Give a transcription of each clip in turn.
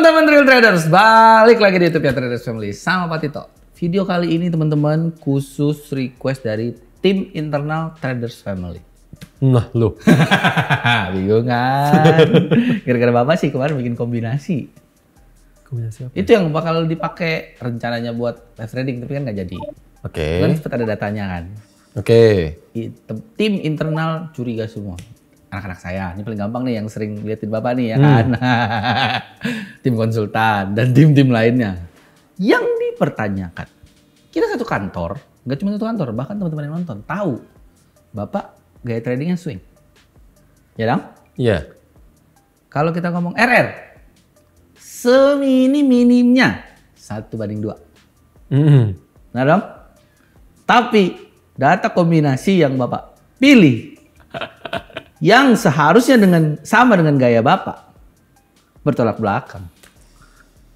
Teman-teman Real Traders, balik lagi di YouTube ya Traders Family sama Pak Tito. Video kali ini teman-teman khusus request dari tim internal Traders Family. Nah lo. Bingung kan? Gara-gara Bapak sih kemarin bikin kombinasi. Kombinasi apa? Itu yang bakal dipakai rencananya buat live trading tapi kan nggak jadi. Oke. Kan sempat ada datanya kan. Oke. Tim internal curiga semua. Anak-anak saya, ini paling gampang nih yang sering liatin Bapak nih ya kan. Tim konsultan dan tim-tim lainnya. Yang dipertanyakan. Kita satu kantor, nggak cuma satu kantor, bahkan teman-teman yang nonton tahu Bapak gaya tradingnya swing. Ya dong? Iya. Kalau kita ngomong RR, seminim-minimnya 1:2. Nah dong? Tapi data kombinasi yang Bapak pilih yang seharusnya sama dengan gaya Bapak bertolak belakang.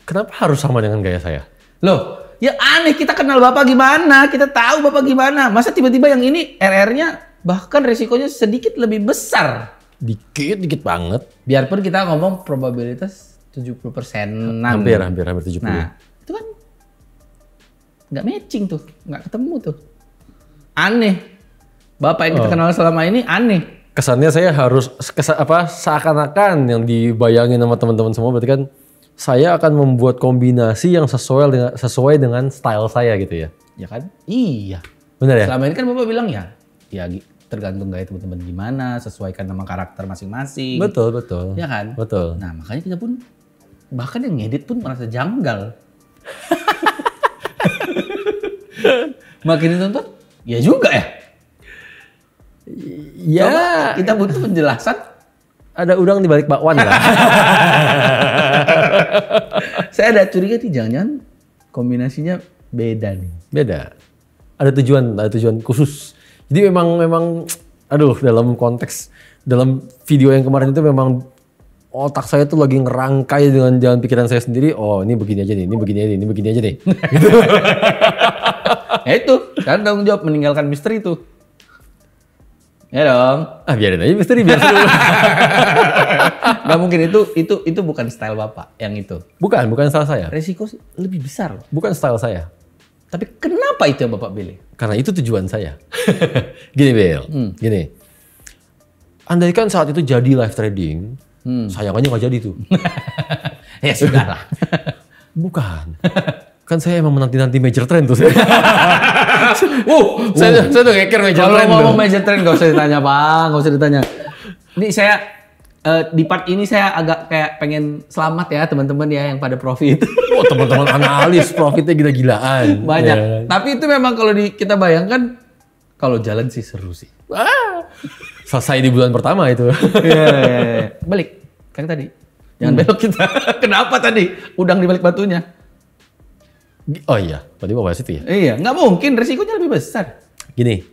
Kenapa harus sama dengan gaya saya? Loh, ya aneh, kita kenal Bapak gimana, kita tahu Bapak gimana. Masa tiba-tiba yang ini RR-nya bahkan resikonya sedikit lebih besar. Dikit banget. Biarpun kita ngomong probabilitas 70%-an. Hampir 70. Nah, itu kan nggak matching tuh, nggak ketemu tuh. Aneh. Bapak yang kita kenal selama ini aneh. Kesannya saya harus seakan-akan yang dibayangin sama teman-teman semua berarti kan saya akan membuat kombinasi yang sesuai dengan style saya gitu ya. Ya kan? Iya. Benar ya? Selama ini kan Bapak bilang ya tergantung gaya teman-teman gimana, sesuaikan sama karakter masing-masing. Betul. Ya kan? Betul. Nah, makanya kita pun bahkan yang ngedit pun merasa janggal. Makin ditonton, ya juga ya. Ya, coba kita butuh penjelasan. Ada udang di balik bakwan kan? Saya ada curiga nih, jangan-jangan kombinasinya beda nih. Beda. Ada tujuan khusus. Jadi memang aduh dalam video yang kemarin itu memang otak saya tuh lagi ngerangkai dengan jalan pikiran saya sendiri. Oh, ini begini aja nih, ini begini aja nih. Gitu. Ya itu, kan tanggung jawab meninggalkan misteri tuh. Ya dong. Biarin aja misteri biar seru. Gak mungkin itu bukan style Bapak yang itu. Bukan style saya. Resiko lebih besar loh. Bukan style saya. Tapi kenapa itu yang Bapak pilih? Karena itu tujuan saya. Gini Bel, gini. Andaikan saat itu jadi live trading, sayang aja nggak jadi tuh. Ya sudahlah. Bukan. Kan saya emang menanti major trend tuh. Saya udah ngeker major trend. Kalau ngomong major trend gak usah ditanya Pak, gak usah ditanya. Ini saya di part ini saya agak kayak pengen selamat ya teman-teman ya yang pada profit. Teman-teman analis profitnya gila-gilaan. Banyak. Ya. Tapi itu memang kalau kita bayangkan kalau jalan sih seru sih. Selesai di bulan pertama itu. Iya. Balik kayak tadi. Jangan belok kita. Kenapa tadi? Udang di balik batunya. Oh iya, tadi mau bahas itu ya? Iya, nggak mungkin, resikonya lebih besar. Gini,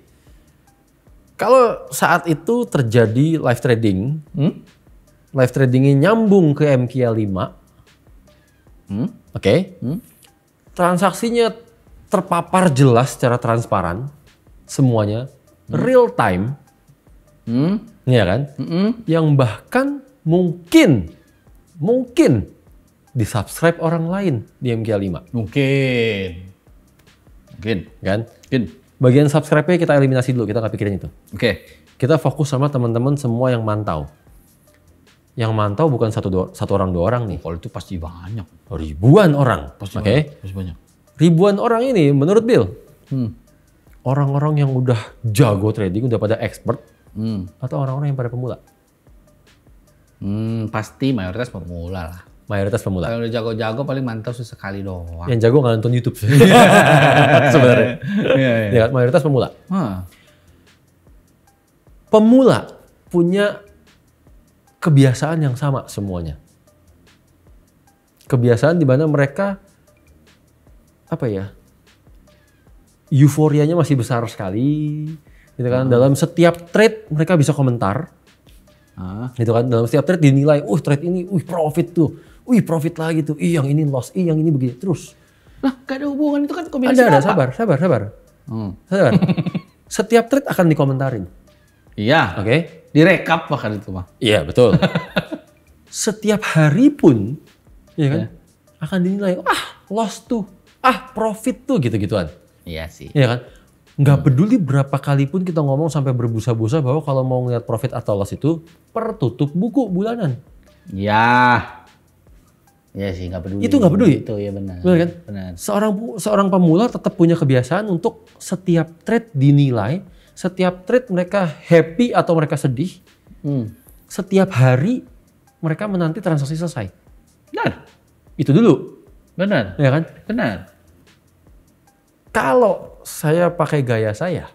kalau saat itu terjadi live tradingnya nyambung ke MQL 5, oke, transaksinya terpapar jelas secara transparan, semuanya, real time, ya kan? Yang bahkan mungkin di-subscribe orang lain di MQL 5. Mungkin. Kan? Bagian subscribe-nya kita eliminasi dulu, kita nggak pikirin itu. Oke. Kita fokus sama teman-teman semua yang mantau. Yang mantau bukan satu orang dua orang nih. Kalau itu pasti banyak. Ribuan orang. Oke. Pasti banyak. Ribuan orang ini menurut Bill, orang-orang yang udah jago trading, udah pada expert, atau orang-orang yang pada pemula? Pasti mayoritas pemula lah. Mayoritas pemula. Kalau udah jago-jago paling mantau sesekali doang. Yang jago nggak nonton YouTube sebenarnya. Iya. Ya, mayoritas pemula. Hah. Pemula punya kebiasaan yang sama semuanya. Kebiasaan di mana mereka euforianya masih besar sekali, gitu kan. Dalam setiap trade mereka bisa komentar, gitu kan. Dalam setiap trade dinilai, trade ini, profit tuh. Profit lagi tuh. Yang ini loss, yang ini begini terus. Lah, gak ada hubungan, itu kan kombinasi. Ada, sabar. Sabar. Setiap trade akan dikomentarin. Iya. Oke. Direkap bahkan itu mah. Iya, betul. Setiap hari pun Iya kan? Akan dinilai, loss tuh, profit tuh gitu-gituan. Iya sih. Iya kan? Nggak peduli berapa kali pun kita ngomong sampai berbusa-busa bahwa kalau mau ngeliat profit atau loss itu per tutup buku bulanan. Ya sih, nggak peduli. Itu nggak peduli. Itu ya benar. Benar kan? Benar. Seorang pemula tetap punya kebiasaan untuk setiap trade dinilai, setiap trade mereka happy atau mereka sedih, setiap hari mereka menanti transaksi selesai. Benar. Itu dulu. Benar. Ya kan? Benar. Kalau saya pakai gaya saya,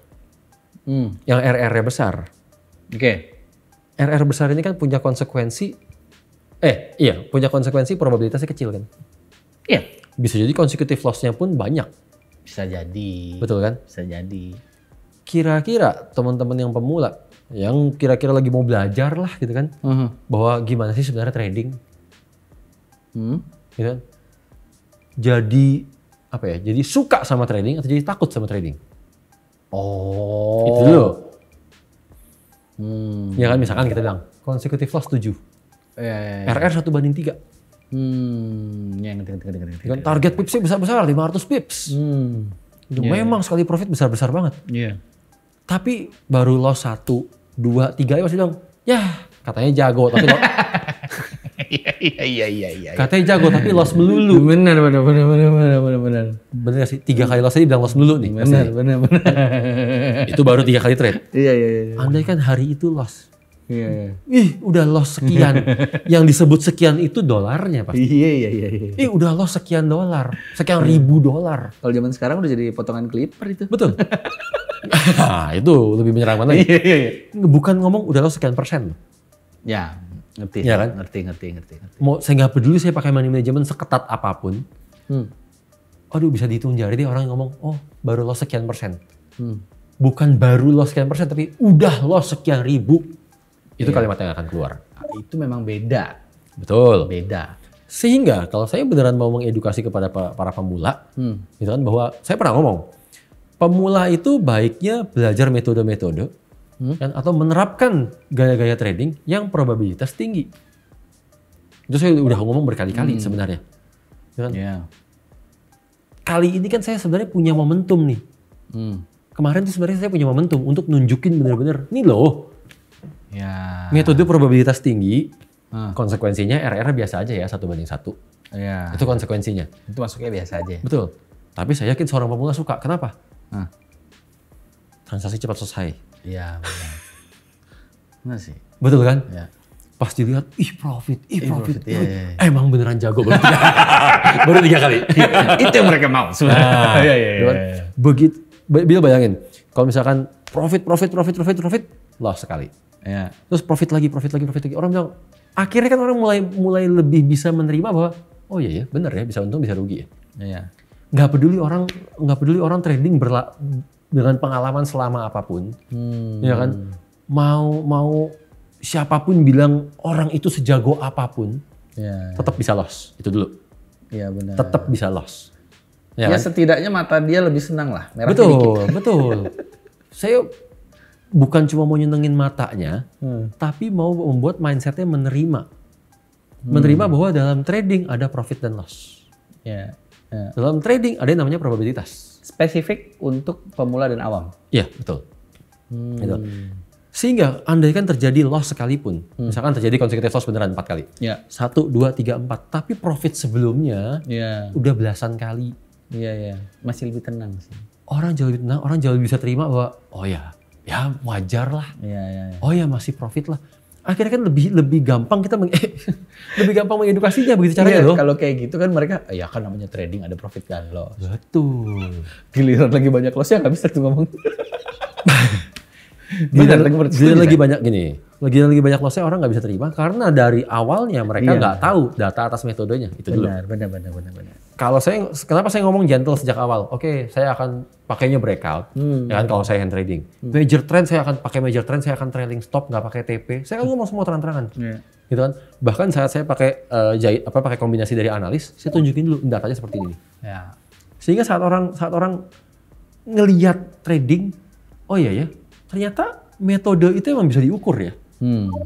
yang RR-nya besar. Oke. RR besar ini kan punya konsekuensi, punya konsekuensi probabilitasnya kecil kan. Iya. Bisa jadi consecutive loss-nya pun banyak. Bisa jadi. Betul kan? Bisa jadi. Kira-kira teman-teman yang pemula, yang kira-kira lagi mau belajar lah gitu kan, bahwa gimana sih sebenarnya trading, gitu kan? Jadi jadi suka sama trading atau jadi takut sama trading? Itu dulu. Ya kan, misalkan kita bilang consecutive loss 7. RR 1/3. Ya, ngerti. Kan target pipsnya besar-besar, 500 pips. Memang sekali profit besar-besar banget. Iya. Tapi baru loss 1, 2, 3 masih bilang, ya katanya jago tapi Iya. katanya jago tapi loss melulu. Benar. Bener sih, 3 kali loss aja bilang loss melulu nih. Benar. Itu baru 3 kali trade. Iya. Andai kan hari itu loss. Iya. Udah loss sekian. Yang disebut sekian itu dolarnya pasti. Iya. Udah loss sekian dolar. Sekian ribu dolar. Kalau zaman sekarang udah jadi potongan clipper itu. Betul. Nah, itu lebih menyeramkan lagi. Iya. Bukan ngomong udah loss sekian persen. Ya, ngerti. Ya kan? Ngerti. Mau saya nggak peduli saya pakai money management seketat apapun. Aduh, bisa dihitung jari deh orang yang ngomong, baru loss sekian persen. Bukan baru loss sekian persen, tapi udah loss sekian ribu. Itu kalimat yang akan keluar. Itu memang beda. Betul. Beda. Sehingga kalau saya beneran mau mengedukasi kepada para pemula, gitu kan, bahwa saya pernah ngomong, pemula itu baiknya belajar metode-metode kan, atau menerapkan gaya-gaya trading yang probabilitas tinggi. Itu saya udah ngomong berkali-kali sebenarnya. Gitu kan? Yeah. Kali ini kan saya sebenarnya punya momentum nih. Kemarin tuh sebenarnya saya punya momentum untuk nunjukin bener-bener, nih loh. Ya. Metode probabilitas tinggi, konsekuensinya RR biasa aja ya, 1/1. Ya. Itu konsekuensinya. Itu masuknya biasa aja. Betul. Tapi saya yakin seorang pemula suka. Kenapa? Transaksi cepat selesai. Iya, benar. Benar sih. Betul kan? Ya. Pas dilihat, profit. Iya. Emang beneran jago banget. Baru 3 kali. Itu yang mereka mau sebenarnya. Iya. Begitu, Bill bayangin, kalau misalkan profit, loss sekali. Ya. Terus profit lagi. Orang bilang, akhirnya kan orang mulai lebih bisa menerima bahwa, oh iya ya, bener ya, bisa untung bisa rugi ya. Iya. Nggak peduli orang trading dengan pengalaman selama apapun, ya kan? Mau siapapun bilang orang itu sejago apapun, tetap bisa loss. Itu dulu. Iya benar. Tetap bisa loss. Ya kan? Setidaknya mata dia lebih senang lah. Betul. Saya bukan cuma mau nyenengin matanya, tapi mau membuat mindsetnya menerima bahwa dalam trading ada profit dan loss. Ya. Dalam trading ada yang namanya probabilitas. Spesifik untuk pemula dan awam. Iya, betul. Gitu. Sehingga andai kan terjadi loss sekalipun, misalkan terjadi consecutive loss beneran 4 kali. 1, 2, 3, 4. Tapi profit sebelumnya udah belasan kali. Iya. Masih lebih tenang sih. Orang jauh lebih tenang, orang jauh lebih bisa terima bahwa, oh ya wajar lah. Iya. Oh ya masih profit lah. Akhirnya kan lebih gampang kita lebih gampang mengedukasinya begitu caranya loh. Kalau kayak gitu kan mereka, ya kan namanya trading ada profit dan loss. Betul. Giliran lagi banyak loss ya nggak bisa tuh ngomong. Lagi banyak lossnya orang nggak bisa terima karena dari awalnya mereka nggak tahu data atas metodenya. Itu dulu. Benar. Kalau kenapa saya ngomong gentle sejak awal? Oke, saya akan pakainya breakout. Ya kan kalau saya hand trading. Major trend saya akan pakai major trend, saya akan trailing stop, nggak pakai TP. Saya akan ngomong semua terang-terangan. Gitu kan. Bahkan saat saya pakai pakai kombinasi dari analis, saya tunjukin dulu datanya seperti ini. Ya. Sehingga saat orang ngelihat trading, oh iya ya, ternyata metode itu emang bisa diukur ya.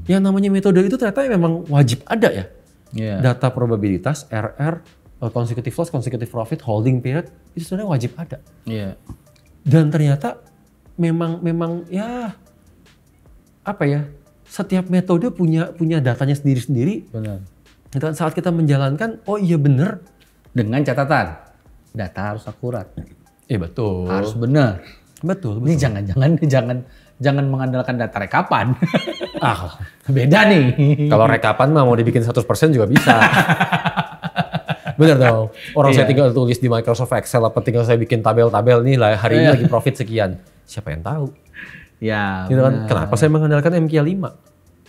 Yang namanya metode itu ternyata memang wajib ada ya. Iya. data probabilitas, RR, consecutive loss, consecutive profit, holding period itu sebenarnya wajib ada. Iya. Dan ternyata memang ya apa ya? Setiap metode punya datanya sendiri-sendiri. Benar. Dan saat kita menjalankan, oh iya bener. Dengan catatan, data harus akurat. Betul. Harus benar. Betul. Ini jangan mengandalkan data rekapan. Ah, Beda nih. kalau rekapan mah mau dibikin 100% juga bisa. Bener dong. Orang saya tinggal tulis di Microsoft Excel, apa tinggal saya bikin tabel-tabel nih lah, hari ini lagi profit sekian. Siapa yang tahu? Ya. Gitu kan? Kenapa saya mengandalkan MQ5?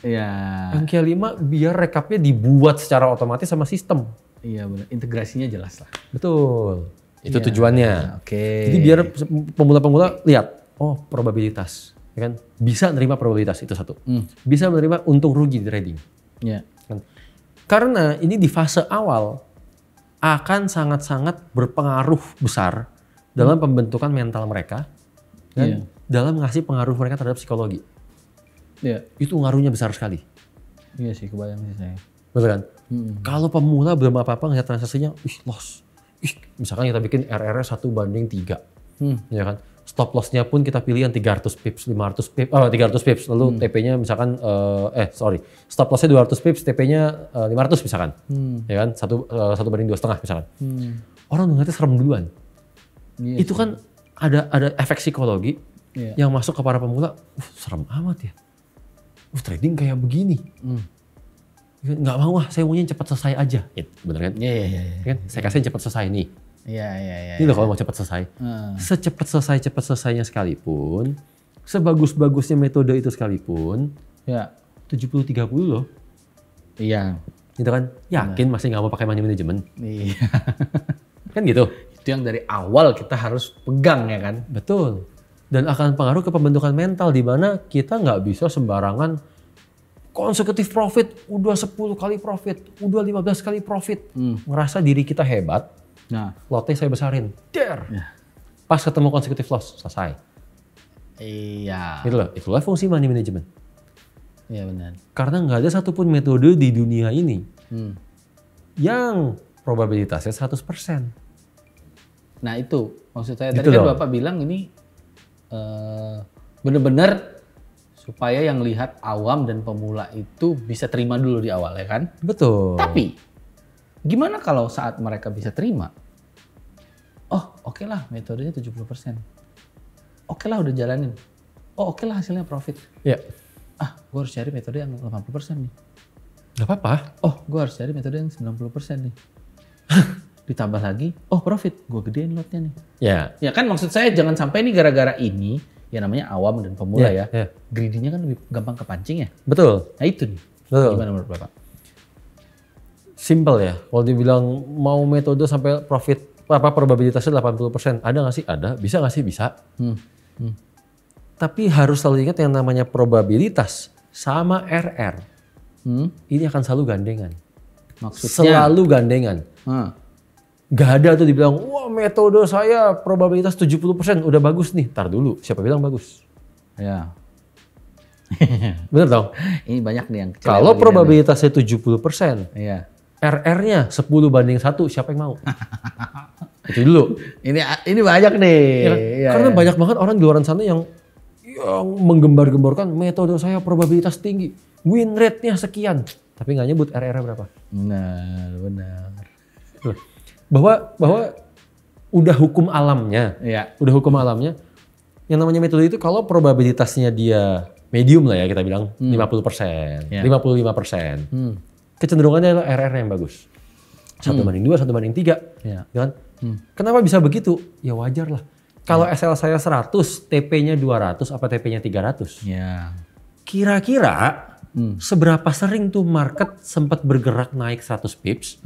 Iya. MQ5 biar rekapnya dibuat secara otomatis sama sistem. Iya benar. Integrasinya jelas lah. Betul. Itu tujuannya. Oke. Jadi biar pemula-pemula lihat, oh probabilitas, ya kan? Bisa nerima probabilitas itu satu. Bisa menerima untung rugi di trading. Iya. Kan? Karena ini di fase awal akan sangat-sangat berpengaruh besar dalam pembentukan mental mereka dan dalam ngasih pengaruh mereka terhadap psikologi. Iya. Itu ngaruhnya besar sekali. Iya sih, kebayang sih saya. Betul kan? Kalau pemula belum apa-apa ngeliat transaksinya, loss. Misalkan kita bikin RR-nya 1/3. Ya kan? Stop loss-nya pun kita pilih yang 300 pips, 500 pips, 300 pips. Lalu TP-nya misalkan, stop loss-nya 200 pips, TP-nya 500 misalkan. Ya kan? 1/2,5 misalkan. Orang ngeliatnya serem duluan. Iya Itu kan ada efek psikologi yang masuk ke para pemula, serem amat ya. Trading kayak begini. Nggak mau saya maunya cepat selesai aja. Bener kan? Iya. Kan? Saya kasih cepat selesai nih. Iya. Ini loh kalau mau cepat selesai. Cepat selesainya sekalipun, sebagus-bagusnya metode itu sekalipun, Ya. 70-30 loh. Iya. Gitu kan? Yakin masih nggak mau pakai money management? Iya. Kan gitu? Itu yang dari awal kita harus pegang ya kan? Betul. Dan akan pengaruh ke pembentukan mental di mana kita nggak bisa sembarangan consecutive profit, udah 10 kali profit, udah 15 kali profit. Ngerasa diri kita hebat, Nah. lotnya saya besarin. Pas ketemu consecutive loss, selesai. Iya. Gitu loh, itulah fungsi money management. Iya benar. Karena nggak ada satupun metode di dunia ini yang probabilitasnya 100%. Nah itu maksud saya Gitu tadi kan dong. Bapak bilang ini benar-benar supaya yang lihat awam dan pemula itu bisa terima dulu di awal ya kan? Betul. Tapi gimana kalau saat mereka bisa terima? Oh oke lah metodenya 70%. Oke lah udah jalanin. Oh oke lah hasilnya profit. Ya. Gue harus cari metode yang 80% nih. Gak apa-apa. Oh gue harus cari metode yang 90% nih. Ditambah lagi, oh profit, gue gedein lotnya nih. Ya kan maksud saya jangan sampai nih gara-gara ini, ya namanya awam dan pemula ya. Greedy-nya kan lebih gampang kepancing ya. Betul. Nah itu nih, gimana menurut Bapak? Simple ya, kalau dibilang mau metode sampai profit, probabilitasnya 80%, ada nggak sih? Ada. Bisa nggak sih? Bisa. Tapi harus selalu ingat yang namanya probabilitas sama RR. Ini akan selalu gandengan. Maksudnya? Selalu gandengan. Gak ada tuh dibilang, wah metode saya probabilitas 70%, udah bagus nih. Tar dulu, siapa bilang bagus? Ya. Bener dong? Ini banyak nih yang kecil. Kalau probabilitasnya 70%, iya. RR-nya 10/1, siapa yang mau? Itu dulu. Ini banyak nih. Ya, karena banyak banget orang di luar sana yang menggembar-gemborkan metode saya probabilitas tinggi, win rate-nya sekian, tapi nggak nyebut RR-nya berapa. Benar. Bahwa udah hukum alamnya, udah hukum alamnya. Yang namanya metode itu kalau probabilitasnya dia medium lah ya kita bilang 50%, 55%. Kecenderungannya adalah RR yang bagus. 1/2, 1/3. Kan? Kenapa bisa begitu? Ya wajar lah. Kalau SL saya 100, TP-nya 200, apa TP-nya 300? Kira-kira seberapa sering tuh market sempat bergerak naik 100 pips?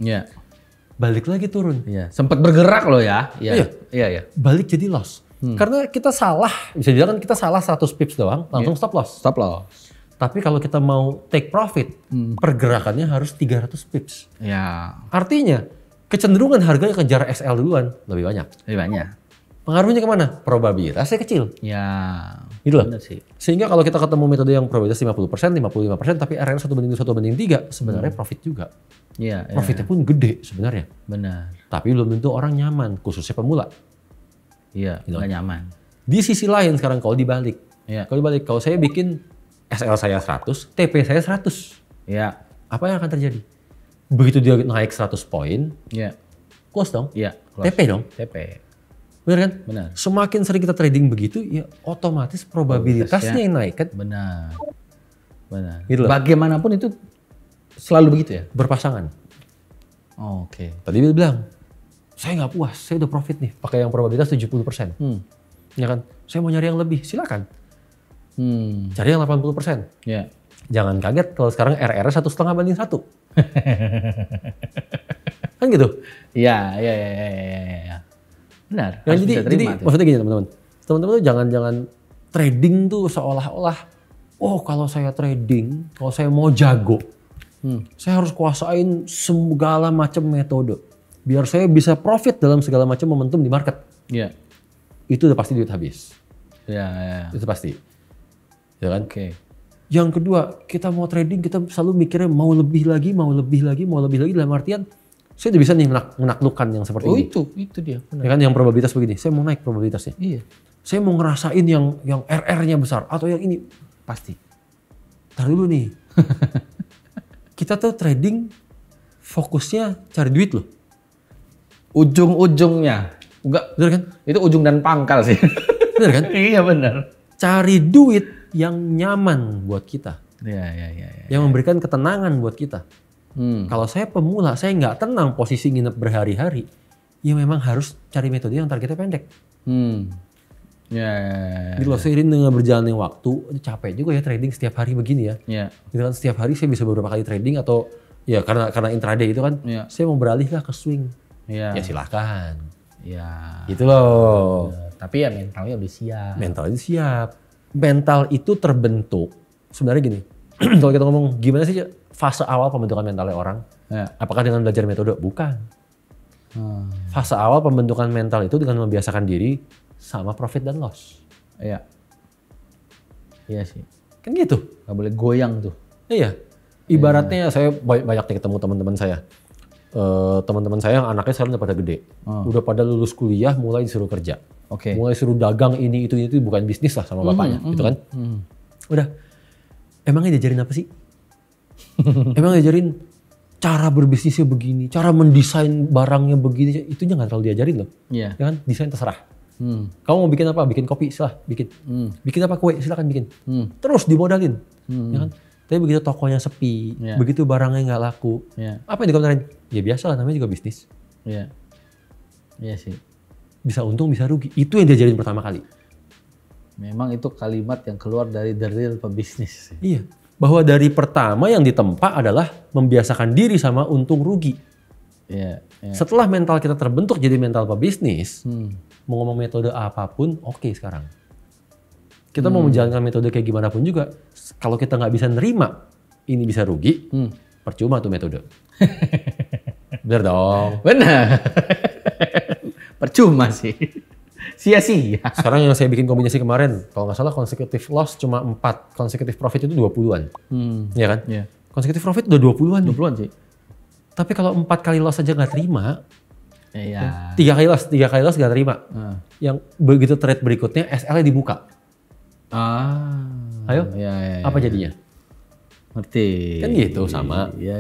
Balik lagi turun. Sempat bergerak loh ya. Iya. Balik jadi loss. Karena kita salah, bisa dibilang kan kita salah 100 pips doang, langsung stop loss. Stop loss. Tapi kalau kita mau take profit, pergerakannya harus 300 pips. Ya. Artinya kecenderungan harganya kejar SL duluan lebih banyak. Lebih banyak. Pengaruhnya kemana? Probabilitasnya kecil. Ya. Gitu loh. Benar sih. Sehingga kalau kita ketemu metode yang probabilitas 50%, 55%, tapi RR 1:1/3, sebenarnya profit juga. Iya. Profitnya pun gede sebenarnya. Benar. Tapi belum tentu orang nyaman, khususnya pemula. Iya. Gitu. Nggak nyaman. Di sisi lain sekarang kalau dibalik. Iya. Kalau saya bikin SL saya 100, TP saya 100. Iya. Apa yang akan terjadi? Begitu dia naik 100 poin, Iya. close dong. Iya. TP dong. TP. Benar kan? Benar. Semakin sering kita trading begitu, ya otomatis probabilitasnya yang naik kan. Benar. Benar. Gitu loh. Bagaimanapun itu selalu begitu ya? Berpasangan. Oh, oke. Tadi dia bilang, saya nggak puas, saya udah profit nih, pakai yang probabilitas 70%. Ya kan? Saya mau nyari yang lebih, silakan. Cari yang 80%. Ya. Jangan kaget kalau sekarang RR 1,5/1. Kan gitu. Iya. Benar. Ya, harus jadi bisa terima tuh. maksudnya gini teman-teman. Teman-teman tuh jangan trading tuh seolah-olah, oh kalau saya trading, kalau saya mau jago, saya harus kuasain segala macam metode. Biar saya bisa profit dalam segala macam momentum di market. Iya. Itu udah pasti duit habis. Iya. Itu pasti. Ya kan? Oke. Yang kedua, kita mau trading, kita selalu mikirnya mau lebih lagi dalam artian saya udah bisa nih menaklukkan yang seperti ini. Itu dia. Benar. Ya kan yang probabilitas begini, saya mau naik probabilitasnya. Iya. Saya mau ngerasain yang RR-nya besar atau yang ini. Pasti. Tar dulu nih. Kita tuh trading fokusnya cari duit loh. Ujung-ujungnya. Enggak. Bener kan? Itu ujung dan pangkal sih. Bener kan? Iya benar. Cari duit yang nyaman buat kita. Iya. Yang memberikan ketenangan buat kita. Kalau saya pemula, saya nggak tenang posisi nginep berhari-hari. Ya memang harus cari metode yang targetnya pendek. Ya. Gitu loh, seiring dengan berjalannya waktu, capek juga ya trading setiap hari begini ya. Ya. Gitu kan, setiap hari saya bisa beberapa kali trading atau ya karena intraday itu kan, Iya. saya mau beralih lah ke swing. Iya. Ya silahkan. Ya. Gitu loh. Tapi ya mentalnya udah siap. Mentalnya siap. Mental itu terbentuk. Sebenarnya gini, kalau kita ngomong gimana sih fase awal pembentukan mentalnya orang? Ya. Apakah dengan belajar metode? Bukan. Fase awal pembentukan mental itu dengan membiasakan diri sama profit dan loss. Iya. Iya sih. Kan gitu. Gak boleh goyang tuh. Iya. Ibaratnya saya banyak nih ketemu teman-teman saya. Teman-teman saya yang anaknya sekarang udah pada gede. Udah pada lulus kuliah, mulai disuruh kerja. Oke. Mulai suruh dagang ini itu bukan bisnis lah sama bapaknya gitu kan. Udah. Emangnya diajarin apa sih? Emang diajarin cara berbisnisnya begini, cara mendesain barangnya begini, itunya nggak terlalu diajarin loh. Iya. Ya kan, desain terserah. Kamu mau bikin apa? Bikin kopi, silahkan bikin. Bikin apa kue, silakan bikin. Terus dimodalin, ya kan. Tapi begitu tokonya sepi, begitu barangnya nggak laku, apa yang dikomentarin? Ya biasa lah, namanya juga bisnis. Iya. Iya sih. Bisa untung, bisa rugi. Itu yang diajarin pertama kali. Memang itu kalimat yang keluar dari the real pebisnis. Iya. Bahwa dari pertama yang ditempa adalah membiasakan diri sama untung rugi. Iya. Setelah mental kita terbentuk jadi mental pebisnis, mau ngomong metode apapun, oke sekarang. Kita mau menjalankan metode kayak gimana pun juga, kalau kita nggak bisa nerima ini bisa rugi, percuma tuh metode. Bener dong. Benar. Percuma sih. Sia-sia. Sekarang yang saya bikin kombinasi kemarin, kalau nggak salah consecutive loss cuma 4, consecutive profit itu 20-an. Iya kan? Iya. Consecutive profit udah 20-an. 20-an sih. Tapi kalau 4 kali loss aja nggak terima, Iya. 3 kali loss nggak terima. Yang begitu trade berikutnya SL-nya dibuka. Ayo, Iya. apa jadinya? Ngerti. Kan gitu, sama. Iya.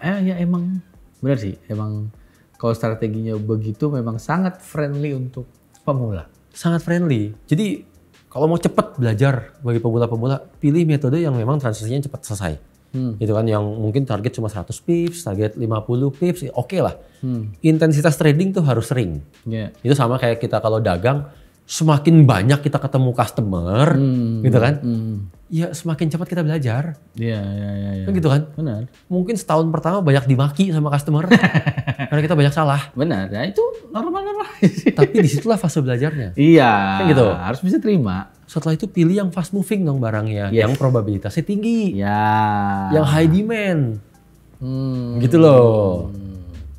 Ya emang benar sih. Emang kalau strateginya begitu memang sangat friendly untuk pemula. Sangat friendly. Jadi kalau mau cepat belajar bagi pemula-pemula, pilih metode yang memang transaksinya cepat selesai. Gitu kan, yang mungkin target cuma 100 pips, target 50 pips, oke lah. Intensitas trading tuh harus sering. Iya. Itu sama kayak kita kalau dagang, semakin banyak kita ketemu customer, gitu kan, ya semakin cepat kita belajar. Iya. Kan gitu kan? Benar. Mungkin setahun pertama banyak dimaki sama customer, karena kita banyak salah. Benar. Ya itu normal. Tapi disitulah fase belajarnya. Iya. Kan gitu. Harus bisa terima. Setelah itu pilih yang fast moving dong barangnya, Yes. yang probabilitasnya tinggi, Ya. yang high demand, gitu loh.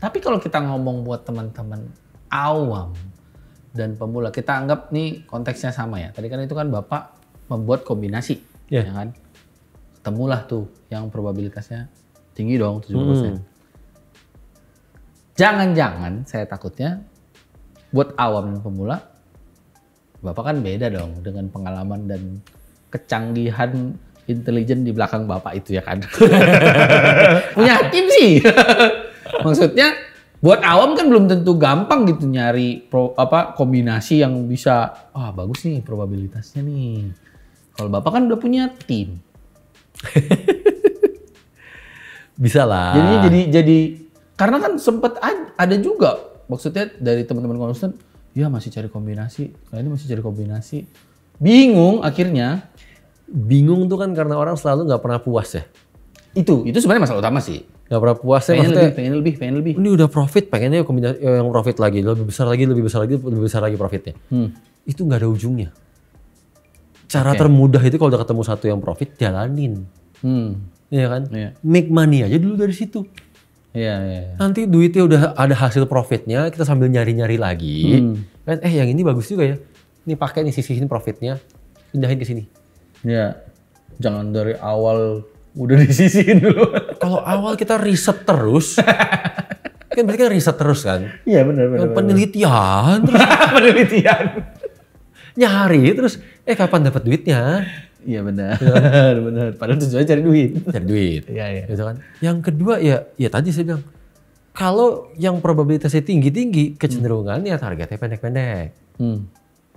Tapi kalau kita ngomong buat teman-teman awam, dan pemula. Kita anggap nih konteksnya sama ya. Tadi kan itu kan Bapak membuat kombinasi, ya kan? Ketemulah tuh yang probabilitasnya tinggi dong, 70%. Jangan-jangan saya takutnya buat awam dan pemula, Bapak kan beda dong dengan pengalaman dan kecanggihan intelijen di belakang Bapak itu ya kan. Punya tim sih. Maksudnya buat awam kan belum tentu gampang gitu nyari kombinasi yang bisa bagus nih probabilitasnya nih. Kalau Bapak kan udah punya tim. Bisa lah. Jadinya jadi karena kan sempat ada juga maksudnya dari teman-teman konsultan, ya masih cari kombinasi, ini masih cari kombinasi. Bingung akhirnya. Bingung tuh kan karena orang selalu nggak pernah puas ya. Itu sebenarnya masalah utama sih. Nggak pernah puas ya, pengen lebih. Ini udah profit, pengennya kombinasi yang profit lagi, lebih besar lagi profitnya. Itu nggak ada ujungnya. Cara termudah itu kalau udah ketemu satu yang profit, jalanin. Iya kan? Yeah. Make money aja dulu dari situ. Iya. Nanti duitnya udah ada hasil profitnya, kita sambil nyari-nyari lagi. Kan, yang ini bagus juga ya. Ini pakai nih sisihin profitnya, pindahin ke sini. Iya. Jangan dari awal udah disisihin dulu. Kalau awal kita riset terus, kan berarti kan riset terus kan? Iya benar. Penelitian terus. Penelitian. Nyari terus, kapan dapat duitnya? Iya benar. Padahal tujuannya cari duit. Iya. Gitu kan. Yang kedua ya tadi saya bilang, kalau yang probabilitasnya tinggi-tinggi, kecenderungannya targetnya pendek-pendek.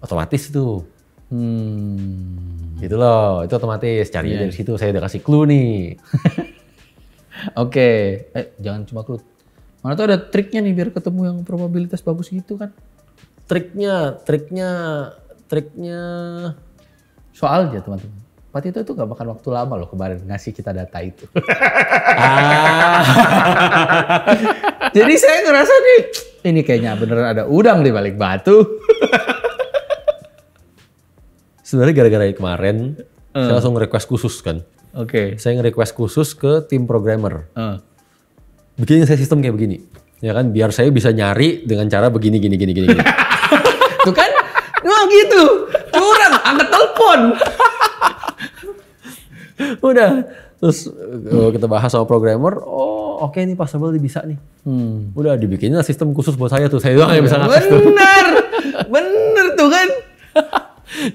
Otomatis tuh. Gitu loh, itu otomatis. Cari dari situ, saya udah kasih clue nih. Oke. Jangan cuma clue. Mana tuh ada triknya nih biar ketemu yang probabilitas bagus gitu kan? Triknya soalnya teman-teman. Pak Tito itu gak makan waktu lama loh kemarin ngasih kita data itu. Jadi saya ngerasa nih, ini kayaknya beneran ada udang di balik batu. Sebenarnya gara-gara kemarin, saya langsung request khusus kan. Oke. Saya nge-request khusus ke tim programmer. Bikin saya sistem kayak begini. Ya kan, biar saya bisa nyari dengan cara begini. Tuh kan? Wah gitu. Curang, angkat telepon. Udah. Terus kita bahas sama programmer. Oke nih possible bisa nih. Udah dibikinin sistem khusus buat saya tuh. Saya doang yang bisa ngakses tuh. Bener tuh kan.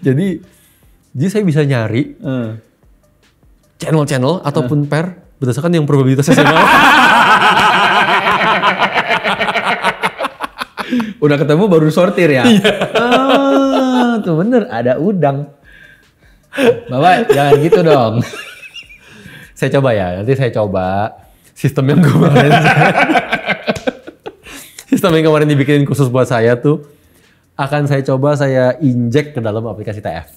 Jadi saya bisa nyari channel-channel ataupun pair berdasarkan yang probabilitasnya saya mau. Udah ketemu baru sortir ya? Tuh bener, ada udang. Bapak jangan gitu dong. Saya coba ya, nanti saya coba sistem yang kemarin. Sistem yang kemarin dibikinin khusus buat saya tuh akan saya coba saya injek ke dalam aplikasi TF.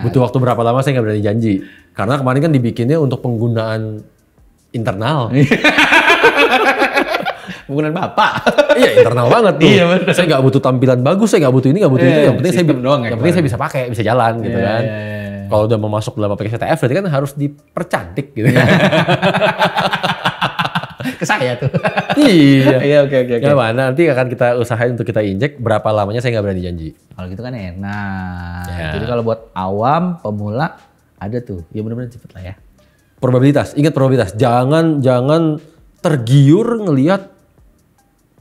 Butuh waktu berapa lama saya nggak berani janji. Karena kemarin kan dibikinnya untuk penggunaan internal. Penggunaan Bapak. Iya internal banget tuh. Iya, bener. Saya nggak butuh tampilan bagus, saya nggak butuh ini, nggak butuh itu. Yang penting saya bisa pakai, bisa jalan gitu kan. Kalau udah mau masuk dalam aplikasi TF berarti kan harus dipercantik gitu. Ke saya tuh. Iya. Oke. Ya mana nanti akan kita usahain untuk kita injek, berapa lamanya saya nggak berani janji. Kalau gitu kan enak. Jadi kalau buat awam, pemula ada tuh. Ya benar-benar cepet lah ya. Probabilitas, ingat probabilitas. Jangan tergiur ngelihat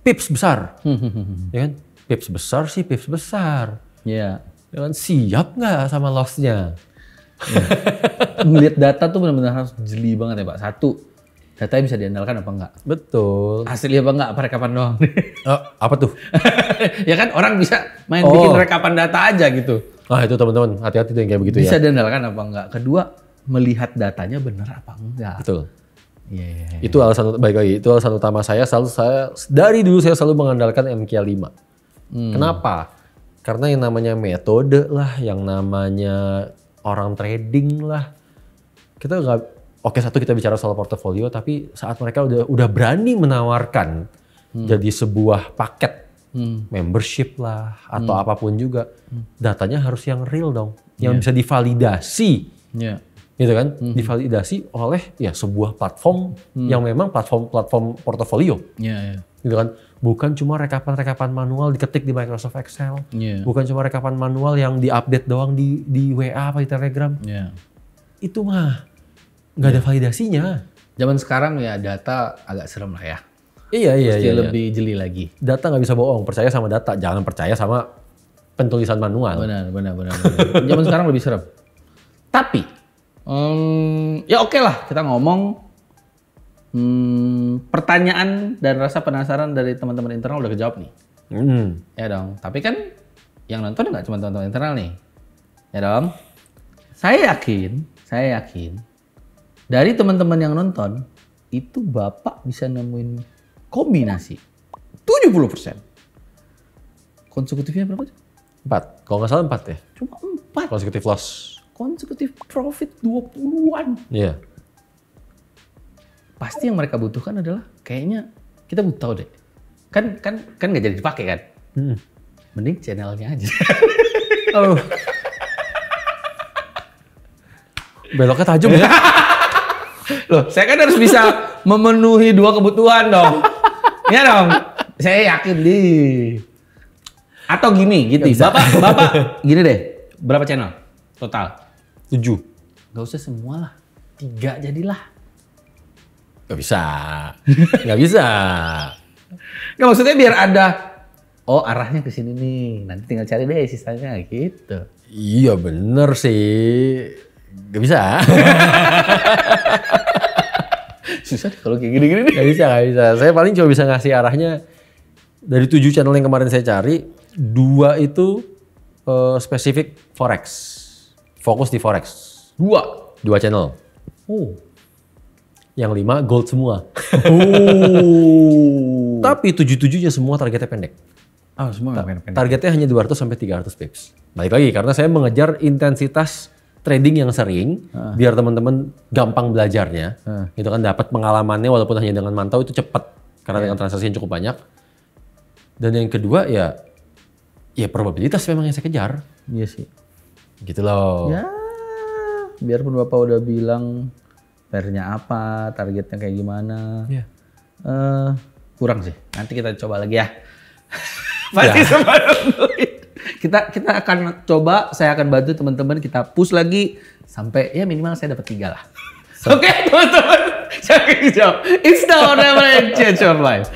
pips besar. Ya kan? Pips besar sih pips besar. Iya. Ya kan? Siap nggak sama loss-nya? Ngelihat data tuh benar-benar harus jeli banget ya Pak. Satu, datanya bisa diandalkan apa enggak? Betul. Hasilnya apa enggak? Apa rekapan doang? Apa tuh? Ya kan orang bisa bikin rekapan data aja gitu. Itu teman-teman, hati-hati tuh yang kayak begitu bisa diandalkan apa enggak? Kedua, melihat datanya benar apa enggak? Betul. Iya. Itu alasan utama saya dari dulu saya selalu mengandalkan MQ5. Kenapa? Karena yang namanya metode lah, yang namanya orang trading lah. Kita nggak, satu kita bicara soal portofolio, tapi saat mereka udah berani menawarkan jadi sebuah paket membership lah atau apapun juga, datanya harus yang real dong, yang bisa divalidasi. Gitu kan, divalidasi oleh sebuah platform yang memang platform portofolio. gitu kan. Bukan cuma rekapan manual diketik di Microsoft Excel, Iya. bukan cuma rekapan manual yang diupdate doang di WA apa di Telegram. Iya. Itu mah nggak ada validasinya. Zaman sekarang ya data agak serem lah ya. Iya. Mesti lebih jeli lagi. Data nggak bisa bohong, percaya sama data, jangan percaya sama pentulisan manual. Benar. Zaman sekarang lebih serem. Tapi, ya oke lah kita ngomong pertanyaan dan rasa penasaran dari teman-teman internal udah kejawab nih. Ya dong. Tapi kan yang nonton nggak cuma teman-teman internal nih. Ya dong. Saya yakin dari teman-teman yang nonton itu Bapak bisa nemuin kombinasi 70%. Konsekutifnya berapa tuh? 4, kalau nggak salah 4 ya. Cuma 4. Consecutive loss. Konsekutif profit 20-an. Iya. Pasti yang mereka butuhkan adalah kayaknya kita butuh tahu deh. Kan nggak jadi dipakai kan? Mending channelnya aja. Oh. Beloknya tajam ya. Loh, saya kan harus bisa memenuhi 2 kebutuhan dong. Iya dong. Saya yakin nih. Atau gini, gitu. Bapak gini deh. Berapa channel total? 7. Gak usah semua lah. 3 jadilah. Gak bisa. Gak bisa. Nggak, maksudnya biar ada, oh arahnya ke sini nih. Nanti tinggal cari deh sisanya gitu. Iya bener sih. Gak bisa. Susah deh kalau kayak gini-gini nih. Gak bisa. Saya paling cuma bisa ngasih arahnya. Dari 7 channel yang kemarin saya cari, 2 itu spesifik Forex. Fokus di Forex. 2 channel. Oh. Yang 5 gold semua. Tapi 7-7-nya semua targetnya pendek. Ah, semua pendek-pendek. Targetnya hanya 200 sampai 300 pips. Balik lagi karena saya mengejar intensitas trading yang sering biar teman-teman gampang belajarnya. Itu kan dapat pengalamannya walaupun hanya dengan mantau itu cepat karena dengan transaksi yang cukup banyak. Dan yang kedua ya probabilitas memang yang saya kejar. Iya sih. Gitu loh. Ya, biarpun Bapak udah bilang pairnya apa, targetnya kayak gimana. Iya. Kurang sih. Nanti kita coba lagi ya. Pasti semua nungguin. Kita akan coba, saya akan bantu teman-teman kita push lagi sampai ya minimal saya dapat 3 lah. Oke, teman-teman. Saya jawab. It's now or never change your life.